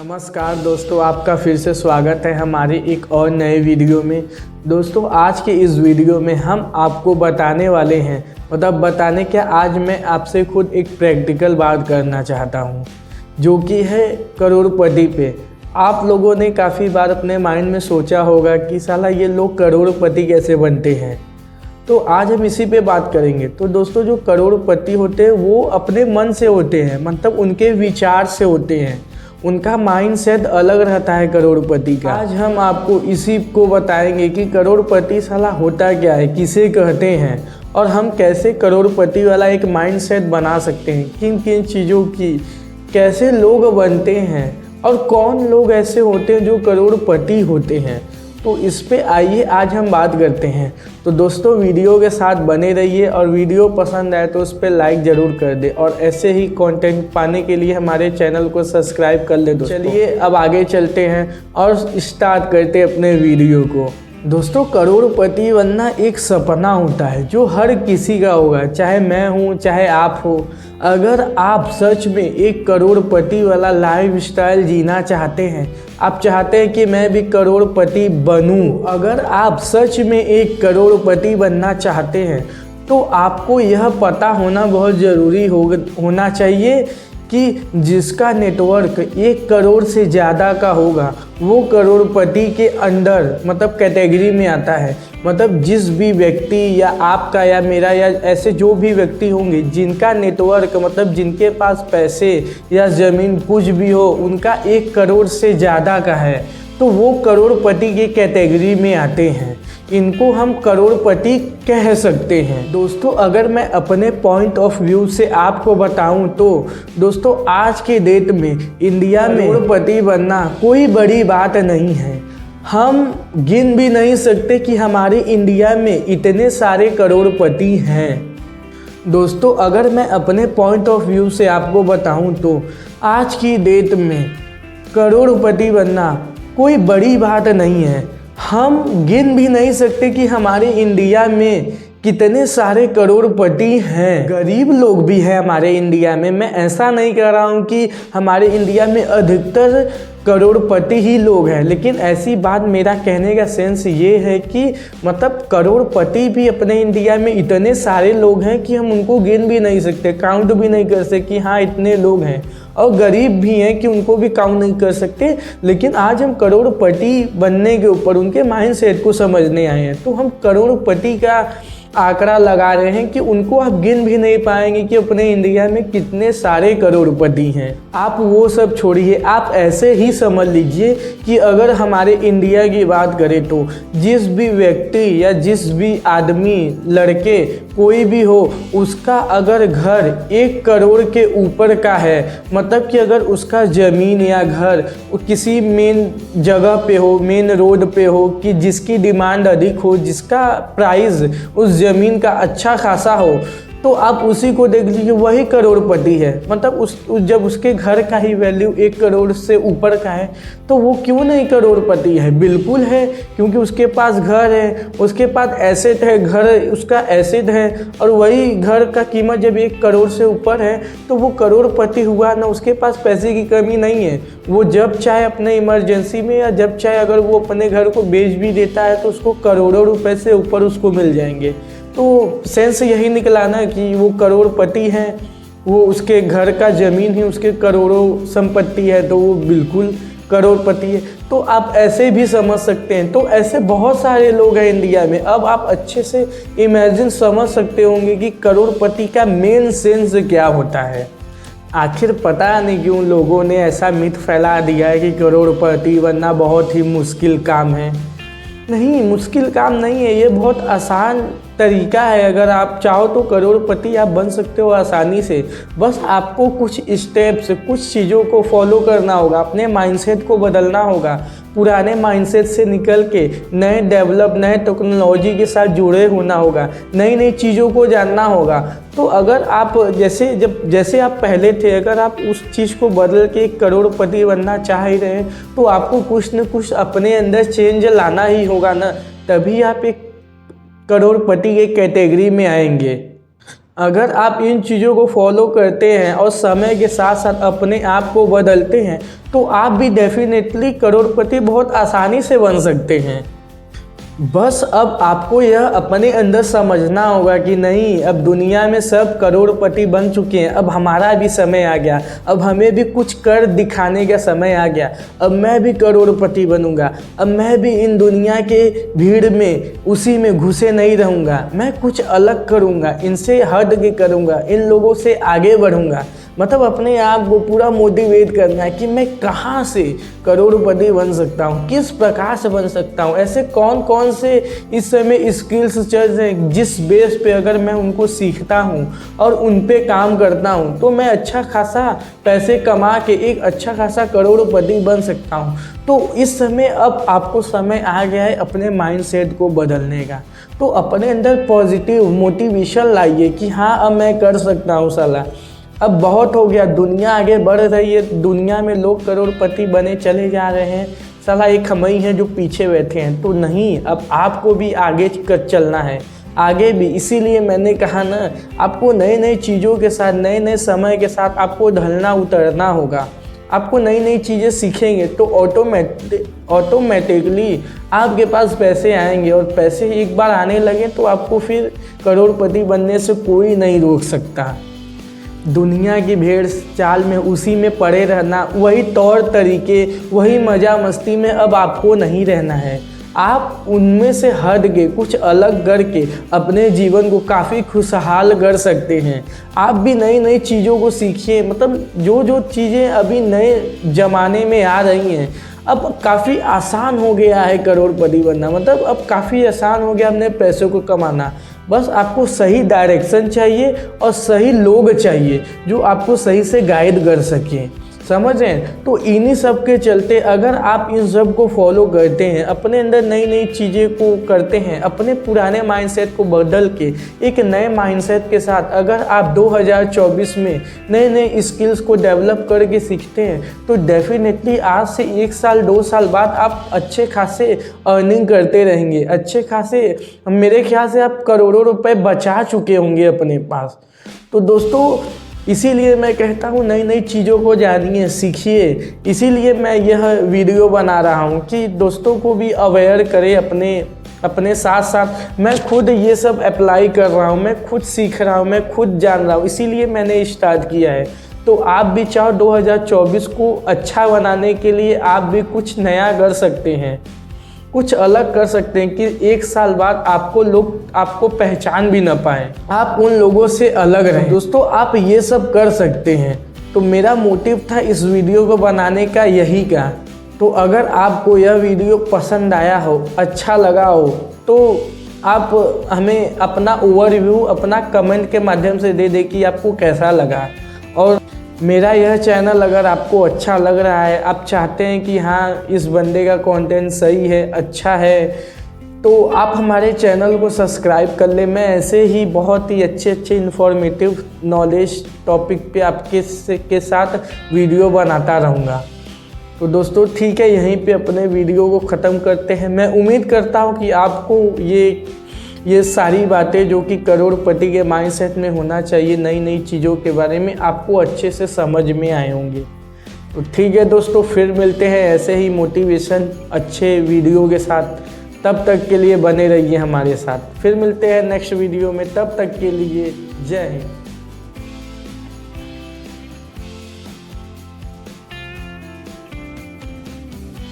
नमस्कार दोस्तों, आपका फिर से स्वागत है हमारी एक और नए वीडियो में। दोस्तों आज के इस वीडियो में हम आपको बताने वाले हैं, बताने क्या, आज मैं आपसे खुद एक प्रैक्टिकल बात करना चाहता हूं, जो कि है करोड़पति पे। आप लोगों ने काफ़ी बार अपने माइंड में सोचा होगा कि साला ये लोग करोड़पति कैसे बनते हैं, तो आज हम इसी पे बात करेंगे। तो दोस्तों जो करोड़पति होते हैं वो अपने मन से होते हैं, मतलब उनके विचार से होते हैं, उनका माइंडसेट अलग रहता है करोड़पति का। आज हम आपको इसी को बताएंगे कि करोड़पति साला होता क्या है, किसे कहते हैं, और हम कैसे करोड़पति वाला एक माइंडसेट बना सकते हैं, किन किन चीज़ों की कैसे लोग बनते हैं और कौन लोग ऐसे होते हैं जो करोड़पति होते हैं। तो इस पे आइए आज हम बात करते हैं। तो दोस्तों वीडियो के साथ बने रहिए, और वीडियो पसंद आए तो उस पर लाइक ज़रूर कर दे, और ऐसे ही कंटेंट पाने के लिए हमारे चैनल को सब्सक्राइब कर ले दोस्तों। चलिए अब आगे चलते हैं और स्टार्ट करते हैं अपने वीडियो को। दोस्तों करोड़पति बनना एक सपना होता है जो हर किसी का होगा, चाहे मैं हूँ चाहे आप हो। अगर आप सच में एक करोड़पति वाला लाइफस्टाइल जीना चाहते हैं, आप चाहते हैं कि मैं भी करोड़पति बनूं, अगर आप सच में एक करोड़पति बनना चाहते हैं तो आपको यह पता होना बहुत ज़रूरी होना चाहिए कि जिसका नेटवर्क 1 करोड़ से ज़्यादा का होगा वो करोड़पति के अंडर मतलब कैटेगरी में आता है। मतलब जिस भी व्यक्ति या आपका या मेरा या ऐसे जो भी व्यक्ति होंगे जिनका नेटवर्क मतलब जिनके पास पैसे या ज़मीन कुछ भी हो उनका 1 करोड़ से ज़्यादा का है, तो वो करोड़पति के कैटेगरी में आते हैं। इनको हम करोड़पति कह सकते हैं। दोस्तों अगर मैं अपने पॉइंट ऑफ व्यू से आपको बताऊं तो दोस्तों आज के डेट में इंडिया में करोड़पति बनना कोई बड़ी बात नहीं है। हम गिन भी नहीं सकते कि हमारे इंडिया में इतने सारे करोड़पति हैं। दोस्तों अगर मैं अपने पॉइंट ऑफ व्यू से आपको बताऊं तो आज की डेट में करोड़पति बनना कोई बड़ी बात नहीं है। हम गिन भी नहीं सकते कि हमारे इंडिया में कितने सारे करोड़पति हैं। गरीब लोग भी हैं हमारे इंडिया में। मैं ऐसा नहीं कह रहा हूँ कि हमारे इंडिया में अधिकतर करोड़पति ही लोग हैं, लेकिन ऐसी बात मेरा कहने का सेंस ये है कि मतलब करोड़पति भी अपने इंडिया में इतने सारे लोग हैं कि हम उनको गिन भी नहीं सकते, काउंट भी नहीं कर सकते कि हाँ इतने लोग हैं। और गरीब भी हैं कि उनको भी काउंट नहीं कर सकते। लेकिन आज हम करोड़पति बनने के ऊपर उनके माइंडसेट को समझने आए हैं, तो हम करोड़पति का आंकड़ा लगा रहे हैं कि उनको आप गिन भी नहीं पाएंगे कि अपने इंडिया में कितने सारे करोड़पति हैं। आप वो सब छोड़िए, आप ऐसे ही समझ लीजिए कि अगर हमारे इंडिया की बात करें तो जिस भी व्यक्ति या जिस भी आदमी, लड़के कोई भी हो, उसका अगर घर 1 करोड़ के ऊपर का है, मतलब कि अगर उसका ज़मीन या घर किसी मेन जगह पे हो, मेन रोड पे हो, कि जिसकी डिमांड अधिक हो, जिसका प्राइस उस ज़मीन का अच्छा खासा हो, तो आप उसी को देख लीजिए, वही करोड़पति है। मतलब जब उसके घर का ही वैल्यू 1 करोड़ से ऊपर का है तो वो क्यों नहीं करोड़पति है? बिल्कुल है, क्योंकि उसके पास घर है, उसके पास एसेट है, घर उसका एसेट है, और वही घर का कीमत जब 1 करोड़ से ऊपर है तो वो करोड़पति हुआ ना। उसके पास पैसे की कमी नहीं है, वो जब चाहे अपने इमरजेंसी में या जब चाहे अगर वो अपने घर को बेच भी देता है तो उसको करोड़ों रुपए से ऊपर उसको मिल जाएंगे। तो सेंस यही निकला ना कि वो करोड़पति हैं, वो उसके घर का ज़मीन ही उसके करोड़ों संपत्ति है, तो वो बिल्कुल करोड़पति है। तो आप ऐसे भी समझ सकते हैं। तो ऐसे बहुत सारे लोग हैं इंडिया में। अब आप अच्छे से इमेजिन समझ सकते होंगे कि करोड़पति का मेन सेंस क्या होता है। आखिर पता नहीं क्यों लोगों ने ऐसा मिथ फैला दिया है कि करोड़पति बनना बहुत ही मुश्किल काम है। नहीं, मुश्किल काम नहीं है, ये बहुत आसान तरीका है। अगर आप चाहो तो करोड़पति आप बन सकते हो आसानी से। बस आपको कुछ स्टेप्स, कुछ चीज़ों को फॉलो करना होगा, अपने माइंडसेट को बदलना होगा, पुराने माइंडसेट से निकल के नए टेक्नोलॉजी के साथ जुड़े होना होगा, नई नई चीज़ों को जानना होगा। तो अगर आप जैसे आप पहले थे, अगर आप उस चीज़ को बदल के एक करोड़पति बनना चाह ही रहे तो आपको कुछ न कुछ अपने अंदर चेंज लाना ही होगा ना, तभी आप एक करोड़पति के कैटेगरी में आएंगे। अगर आप इन चीज़ों को फॉलो करते हैं और समय के साथ साथ अपने आप को बदलते हैं तो आप भी डेफिनेटली करोड़पति बहुत आसानी से बन सकते हैं। बस अब आपको यह अपने अंदर समझना होगा कि नहीं, अब दुनिया में सब करोड़पति बन चुके हैं, अब हमारा भी समय आ गया, अब हमें भी कुछ कर दिखाने का समय आ गया, अब मैं भी करोड़पति बनूंगा, अब मैं भी इन दुनिया के भीड़ में उसी में घुसे नहीं रहूँगा, मैं कुछ अलग करूँगा, इनसे हट के करूँगा, इन लोगों से आगे बढ़ूँगा। मतलब अपने आप को पूरा मोटिवेट करना है कि मैं कहाँ से करोड़पति बन सकता हूँ, किस प्रकार से बन सकता हूँ, ऐसे कौन कौन से इस समय स्किल्स चल रहे हैं जिस बेस पे अगर मैं उनको सीखता हूँ और उन पे काम करता हूँ तो मैं अच्छा खासा पैसे कमा के एक अच्छा खासा करोड़पति बन सकता हूँ। तो इस समय अब आपको समय आ गया है अपने माइंडसेट को बदलने का। तो अपने अंदर पॉजिटिव मोटिवेशन लाइए कि हाँ अब मैं कर सकता हूँ साला, अब बहुत हो गया, दुनिया आगे बढ़ रही है, दुनिया में लोग करोड़पति बने चले जा रहे हैं, साला एक हम ही हैं जो पीछे बैठे हैं। तो नहीं, अब आपको भी आगे चलना है, आगे भी। इसीलिए मैंने कहा ना, आपको नई नई चीज़ों के साथ, नए नए समय के साथ आपको ढलना उतरना होगा। आपको नई नई चीज़ें सीखेंगे तो ऑटोमेटिकली आपके पास पैसे आएंगे, और पैसे एक बार आने लगे तो आपको फिर करोड़पति बनने से कोई नहीं रोक सकता। दुनिया की भेड़ चाल में उसी में पड़े रहना, वही तौर तरीके, वही मज़ा मस्ती में अब आपको नहीं रहना है। आप उनमें से हट के कुछ अलग करके अपने जीवन को काफ़ी खुशहाल कर सकते हैं। आप भी नई नई चीज़ों को सीखिए। मतलब जो चीज़ें अभी नए ज़माने में आ रही हैं, अब काफ़ी आसान हो गया है करोड़पति बनना। मतलब अब काफ़ी आसान हो गया अपने पैसों को कमाना। बस आपको सही डायरेक्शन चाहिए और सही लोग चाहिए जो आपको सही से गाइड कर सकें, समझ रहे हैं। तो इन्हीं सब के चलते अगर आप इन सब को फॉलो करते हैं, अपने अंदर नई नई चीज़ें को करते हैं, अपने पुराने माइंडसेट को बदल के एक नए माइंडसेट के साथ अगर आप 2024 में नए नए स्किल्स को डेवलप करके सीखते हैं तो डेफिनेटली आज से 1 साल 2 साल बाद आप अच्छे खासे अर्निंग करते रहेंगे। अच्छे खासे, मेरे ख्याल से आप करोड़ों रुपए बचा चुके होंगे अपने पास। तो दोस्तों, इसीलिए मैं कहता हूँ नई नई चीज़ों को जानिए, सीखिए। इसीलिए मैं यह वीडियो बना रहा हूँ कि दोस्तों को भी अवेयर करें। अपने साथ साथ मैं खुद ये सब अप्लाई कर रहा हूँ, मैं खुद सीख रहा हूँ, मैं खुद जान रहा हूँ, इसीलिए मैंने स्टार्ट किया है। तो आप भी चाहो 2024 को अच्छा बनाने के लिए आप भी कुछ नया कर सकते हैं, कुछ अलग कर सकते हैं कि 1 साल बाद लोग आपको पहचान भी ना पाए, आप उन लोगों से अलग रहें। दोस्तों, आप ये सब कर सकते हैं। तो मेरा मोटिव था इस वीडियो को बनाने का यही का। तो अगर आपको यह वीडियो पसंद आया हो, अच्छा लगा हो, तो आप हमें अपना ओवरव्यू अपना कमेंट के माध्यम से दे दें कि आपको कैसा लगा। और मेरा यह चैनल अगर आपको अच्छा लग रहा है, आप चाहते हैं कि हाँ इस बंदे का कंटेंट सही है, अच्छा है, तो आप हमारे चैनल को सब्सक्राइब कर लें। मैं ऐसे ही बहुत ही अच्छे इन्फॉर्मेटिव नॉलेज टॉपिक पे के साथ वीडियो बनाता रहूँगा। तो दोस्तों ठीक है, यहीं पे अपने वीडियो को ख़त्म करते हैं। मैं उम्मीद करता हूँ कि आपको ये सारी बातें जो कि करोड़पति के माइंडसेट में होना चाहिए, नई नई चीज़ों के बारे में आपको अच्छे से समझ में आए होंगे। तो ठीक है दोस्तों, फिर मिलते हैं ऐसे ही मोटिवेशन अच्छे वीडियो के साथ। तब तक के लिए बने रहिए हमारे साथ। फिर मिलते हैं नेक्स्ट वीडियो में, तब तक के लिए जय हिंद।